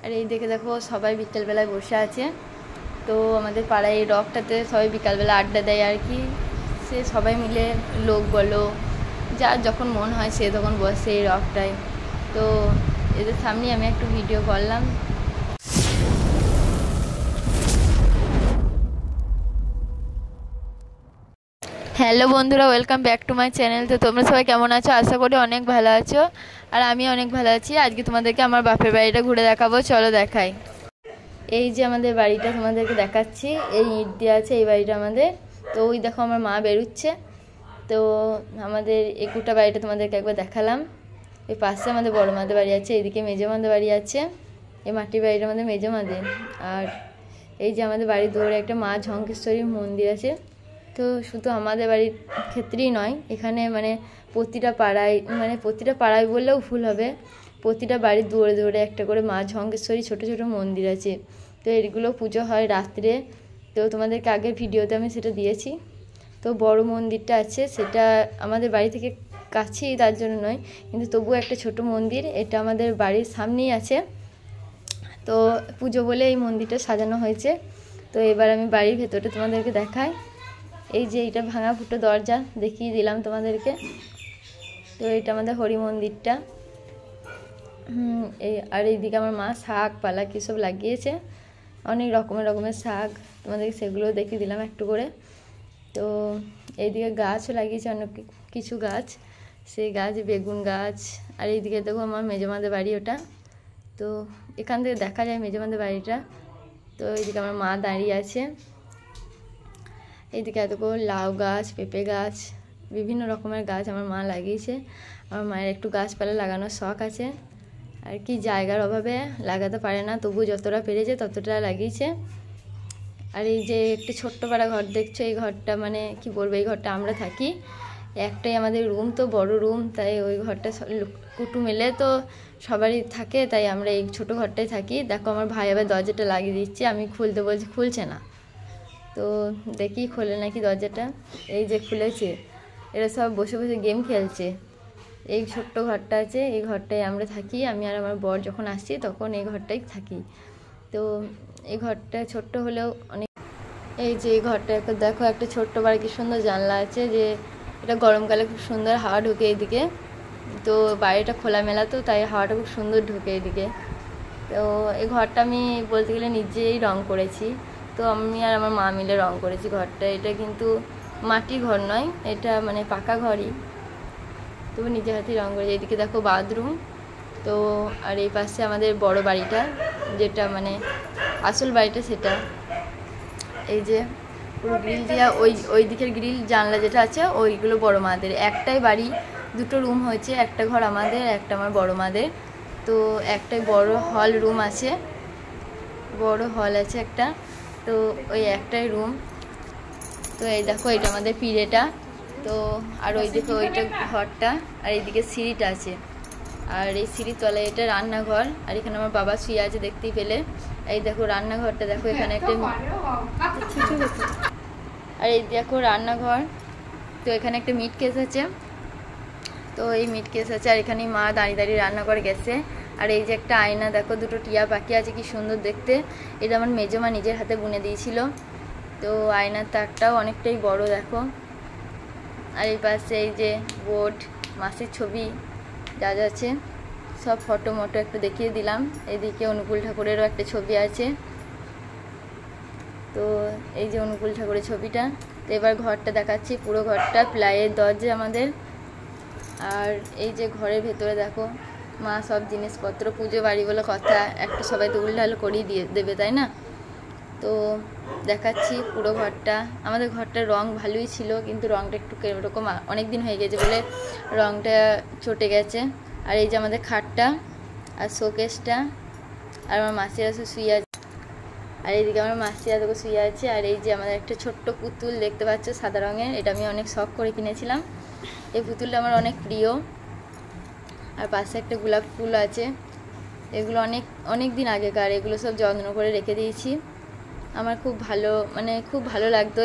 আর এই দেখো সবাই বিকেলবেলায় বসে আছে। তো আমাদের পাড়ায় এই রকটাতে সবাই বিকালবেলা আড্ডা দেয় আর কি। সে সবাই মিলে লোক বলো যার যখন মন হয় সে তখন বসে এই রকটায়। তো এদের সামনেই আমি একটু ভিডিও করলাম। হ্যালো বন্ধুরা, welcome back to my channel. তো তোমরা সবাই কেমন আছো? আশা করি অনেক ভালো আছো, আর আমি অনেক ভালো আছি। আজকে তোমাদেরকে আমার বাপের বাড়িটা ঘুরে দেখাবো, চলো দেখাই। এই যে আমাদের বাড়িটা তোমাদেরকে দেখাচ্ছি, এই ইট দিয়ে আছে এই বাড়িটা আমাদের। তো ওই দেখো আমার মা বেরোচ্ছে। তো আমাদের এই কুটা বাড়িটা তোমাদেরকে একবার দেখালাম। এই পাশে আমাদের বড় মাদের বাড়ি আছে, এইদিকে মেজো মাদের বাড়ি আছে। এই মাটির বাড়িটা আমাদের মেজো মাদের। আর এই যে আমাদের বাড়ির দৌড়ে একটা মা ঝঙ্কেশ্বরী মন্দির আছে। তো শুধু আমাদের বাড়ির ক্ষেত্রেই নয়, এখানে মানে প্রতিটা পাড়ায় বললেও ভুল হবে, প্রতিটা বাড়ির দৌড়ে দৌড়ে একটা করে মা ঝঙ্কেশ্বরী ছোটো ছোটো মন্দির আছে। তো এগুলো পুজো হয় রাত্রে। তো তোমাদেরকে আগের ভিডিওতে আমি সেটা দিয়েছি। তো বড় মন্দিরটা আছে, সেটা আমাদের বাড়ি থেকে কাছেই, তার জন্য নয়, কিন্তু তবুও একটা ছোট মন্দির, এটা আমাদের বাড়ির সামনেই আছে। তো পুজো বলে এই মন্দিরটা সাজানো হয়েছে। তো এবার আমি বাড়ির ভেতরটা তোমাদেরকে দেখাই। এই যে এটা ভাঙা ফুটো দরজা দেখিয়ে দিলাম তোমাদেরকে। তো এটা আমাদের হরি মন্দিরটা। আর এইদিকে আমার মা শাক পালা কী সব লাগিয়েছে, অনেক রকমের শাক, তোমাদেরকে সেগুলো দেখিয়ে দিলাম একটু করে। তো এইদিকে গাছও লাগিয়েছে অনেক কিছু গাছ, সেই গাছ বেগুন গাছ। আর এইদিকে দেখো আমার মেজমাদের বাড়ি ওটা। তো এখান থেকে দেখা যায় মেজমাদের বাড়িটা। তো এইদিকে আমার মা দাঁড়িয়ে আছে। এইদিকে দেখো লাউ গাছ, পেঁপে গাছ, বিভিন্ন রকমের গাছ আমার মা লাগিয়েছে। আমার মায়ের একটু গাছপালা লাগানোর শখ আছে আর কি, জায়গার অভাবে লাগাতে পারে না, তবু যতটা পেরেছে ততটা লাগিয়েছে। আর এই যে একটি ছোট্ট পাড়া ঘর দেখছো, এই ঘরটা মানে কি বলবো, এই ঘরটা আমরা থাকি। একটাই আমাদের রুম, তো বড় রুম, তাই ওই ঘরটা কুটুম এলে তো সবারই থাকে, তাই আমরা এই ছোট ঘরটাই থাকি। দেখো আমার ভাই আবার দরজাটা লাগিয়ে দিচ্ছে, আমি খুলতে বলছি, খুলছে না। তো দেখি খোলে নাকি দরজাটা। এই যে খুলেছে, এরা সব বসে বসে গেম খেলছে। এই ছোট্ট ঘরটা আছে, এই ঘরটায় আমরা থাকি। আমি আর আমার বর যখন আসছি তখন এই ঘরটাই থাকি। তো এই ঘরটা ছোট্ট হলেও অনেক। এই যে এই ঘরটা দেখো, একটা ছোট্ট বাড়ি, কি সুন্দর জানলা আছে, যে এটা গরমকালে খুব সুন্দর হাওয়া ঢুকে এইদিকে। তো বাড়িটা খোলামেলা, তো তাই হাওয়াটা খুব সুন্দর ঢুকে এইদিকে। তো এই ঘরটা আমি বলতে গেলে নিজেই রং করেছি। তো আমি আর আমার মা মিলে রং করেছি ঘরটা। এটা কিন্তু মাটির ঘর নয়, এটা মানে পাকা ঘরই, তবু নিজের হাতেই রং করেছি। এদিকে দেখো বাথরুম। তো আর এই পাশে আমাদের বড় বাড়িটা, যেটা মানে আসল বাড়িটা, সেটা এই যে পুরো গ্রিল দিয়া, ওই দিকের গ্রিল জানলা যেটা আছে ওইগুলো বড় মাদের। একটাই বাড়ি, দুটো রুম হয়েছে, একটা ঘর আমাদের, একটা আমার বড় মাদের। তো একটাই বড় হল রুম আছে, বড় হল আছে একটা, তো ওই একটাই রুম। তো এই দেখো এটা আমাদের পিড়েটা। তো আর ওই দিকে ওইটা ঘরটা, আর এইদিকে সিঁড়িটা আছে। আর এই সিঁড়ির তলায় এটা রান্নাঘর, আর এখানে আমার বাবা শুয়ে আছে দেখতেই পেলে। এই দেখো রান্নাঘরটা, দেখো এখানে একটা, আর এই দেখো রান্নাঘর। তো এখানে একটা মিট কেস আছে, তো এই মিট কেস আছে, আর এখানে মা দাঁড়িয়ে দাঁড়িয়ে রান্না করে গেছে। আর এই যে একটা আয়না, দেখো দুটো টিয়া পাখি আছে, কি সুন্দর দেখতে। এটা আমার মেজমা নিজের হাতে বুনে দিয়েছিল। তো আয়নার তাকটাও অনেকটাই বড় দেখো। আর এই পাশে এই যে বোর্ড, মাসির ছবি যা যা আছে সব ফটো মটো একটু দেখিয়ে দিলাম। এদিকে অনুকূল ঠাকুরেরও একটা ছবি আছে। তো এই যে অনুকূল ঠাকুরের ছবিটা। তো এবার ঘরটা দেখাচ্ছি, পুরো ঘরটা প্লাইয়ের দরজা আমাদের। আর এই যে ঘরের ভেতরে দেখো মা সব জিনিসপত্র, পুজো বাড়ি বলে কথা, একটু সবাই তো উলঢাল করেই দিয়ে দেবে, তাই না? তো দেখাচ্ছি পুরো ঘরটা। আমাদের ঘরটার রং ভালোই ছিল, কিন্তু রংটা একটু এরকম অনেক দিন হয়ে গেছে বলে রংটা চটে গেছে। আর এই যে আমাদের খাটটা আর শোকেসটা, আর আমার মাসিরা শুয়ে আছে, আর এইদিকে আমার মাসিরা তোকে শুয়ে আছে। আর এই যে আমাদের একটা ছোট্ট পুতুল দেখতে পাচ্ছ সাদা রঙের, এটা আমি অনেক শখ করে কিনেছিলাম। এই পুতুলটা আমার অনেক প্রিয়। আর পাশে একটা গোলাপ ফুল আছে, এগুলো অনেক দিন আগেকার, এগুলো সব যত্ন করে রেখে দিয়েছি। আমার খুব ভালো লাগতো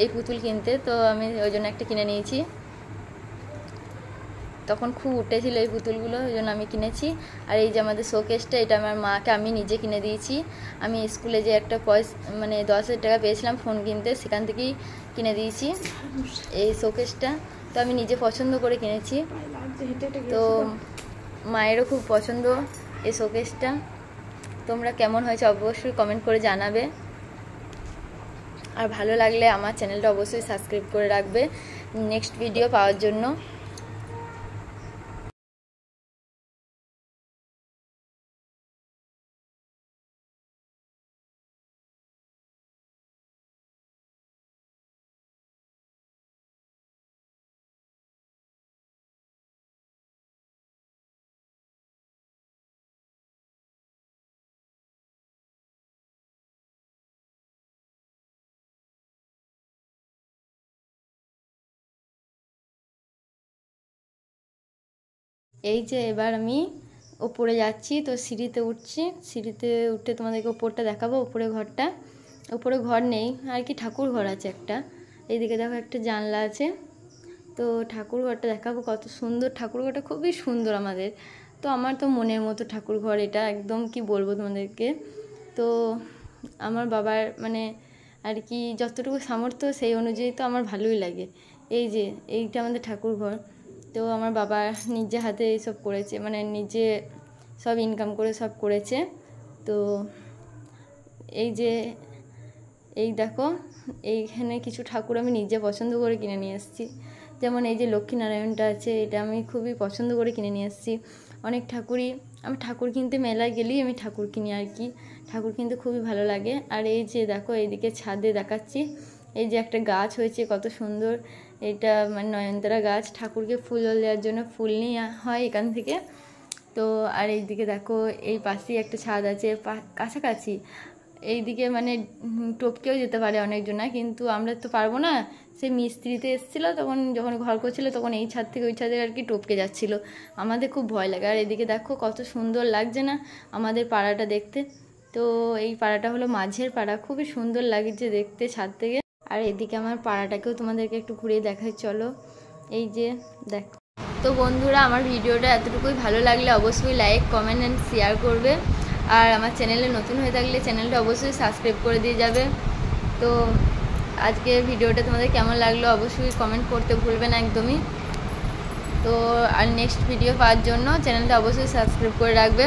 এই পুতুল কিনতে, তো আমি ওই জন্য একটা কিনে নিয়েছি। তখন খুব উঠেছিল এই পুতুলগুলো, ওই জন্য আমি কিনেছি। আর এই যে আমাদের শোকেসটা, এটা আমার মাকে আমি নিজে কিনে দিয়েছি। আমি স্কুলে যে একটা পয়সা মানে 10,000 টাকা পেয়েছিলাম ফোন কিনতে, সেখান থেকেই কিনে দিয়েছি এই শোকেসটা। তো আমি নিজে পছন্দ করে কিনেছি। তো মায়েরও খুব পছন্দ এই শোকেসটা। তোমরা কেমন হয়েছে অবশ্যই কমেন্ট করে জানাবে। আর ভালো লাগলে আমার চ্যানেলটা অবশ্যই সাবস্ক্রাইব করে রাখবে নেক্সট ভিডিও পাওয়ার জন্য। এই যে এবার আমি ওপরে যাচ্ছি, তো সিঁড়িতে উঠছি। সিঁড়িতে উঠে তোমাদেরকে ওপরটা দেখাবো, ওপরে ঘরটা। ওপরে ঘর নেই আর কি, ঠাকুর ঘর আছে একটা। এইদিকে দেখো একটা জানলা আছে। তো ঠাকুর ঘরটা দেখাবো, কত সুন্দর ঠাকুর ঘরটা, খুবই সুন্দর আমাদের। তো আমার তো মনের মতো ঠাকুর ঘর এটা, একদম কি বলবো তোমাদেরকে। তো আমার বাবার মানে আর কি যতটুকু সামর্থ্য সেই অনুযায়ী তো আমার ভালোই লাগে। এই যে এইটা আমাদের ঠাকুর ঘর। তো আমার বাবা নিজে হাতে এইসব করেছে, মানে নিজে সব ইনকাম করে সব করেছে। তো এই যে এই দেখো, এইখানে কিছু ঠাকুর আমি নিজে পছন্দ করে কিনে নিয়ে এসেছি। যেমন এই যে লক্ষ্মীনারায়ণটা আছে, এটা আমি খুবই পছন্দ করে কিনে নিয়ে এসেছি। অনেক ঠাকুরই আমি ঠাকুর কিনতে মেলায় গেলেই আমি ঠাকুর কিনি আর কি, ঠাকুর কিনতে খুবই ভালো লাগে। আর এই যে দেখো এইদিকে ছাদে দেখাচ্ছি, এই যে একটা গাছ হয়েছে কত সুন্দর, এটা মানে নয়নতারা গাছ। ঠাকুরকে ফুল জল দেওয়ার জন্য ফুল নিয়ে হয় এখান থেকে। তো আর এইদিকে দেখো এই পাশেই একটা ছাদ আছে কাছাকাছি। এইদিকে মানে টপকেও যেতে পারে অনেকজনা, কিন্তু আমরা তো পারবো না। সেই মিস্ত্রিতে এসেছিলো তখন, যখন ঘর করছিল তখন এই ছাদ থেকে ওই ছাদে আর কি টপকে যাচ্ছিলো, আমাদের খুব ভয় লাগে। আর এদিকে দেখো কত সুন্দর লাগছে না আমাদের পাড়াটা দেখতে। তো এই পাড়াটা হলো মাঝের পাড়া, খুবই সুন্দর লাগছে দেখতে ছাদ থেকে। আর এদিকে আমার পাড়াটাকেও তোমাদেরকে একটু ঘুরিয়ে দেখাই চলো। এই যে দেখো। তো বন্ধুরা, আমার ভিডিওটা এতটুকুই, ভালো লাগলে অবশ্যই লাইক কমেন্ট অ্যান্ড শেয়ার করবে। আর আমার চ্যানেলে নতুন হয়ে থাকলে চ্যানেলটা অবশ্যই সাবস্ক্রাইব করে দিয়ে যাবে। তো আজকে ভিডিওটা তোমাদের কেমন লাগলো অবশ্যই কমেন্ট করতে ভুলবে না একদমই। তো আর নেক্সট ভিডিও পাওয়ার জন্য চ্যানেলটা অবশ্যই সাবস্ক্রাইব করে রাখবে।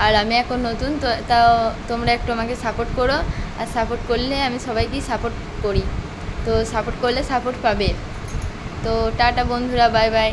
আর আমি এখন নতুন, তো তাও তোমরা একটু আমাকে সাপোর্ট করো। আর সাপোর্ট করলে আমি সবাইকেই সাপোর্ট করি, তো সাপোর্ট করলে সাপোর্ট পাবে। তো টাটা বন্ধুরা, বাই বাই।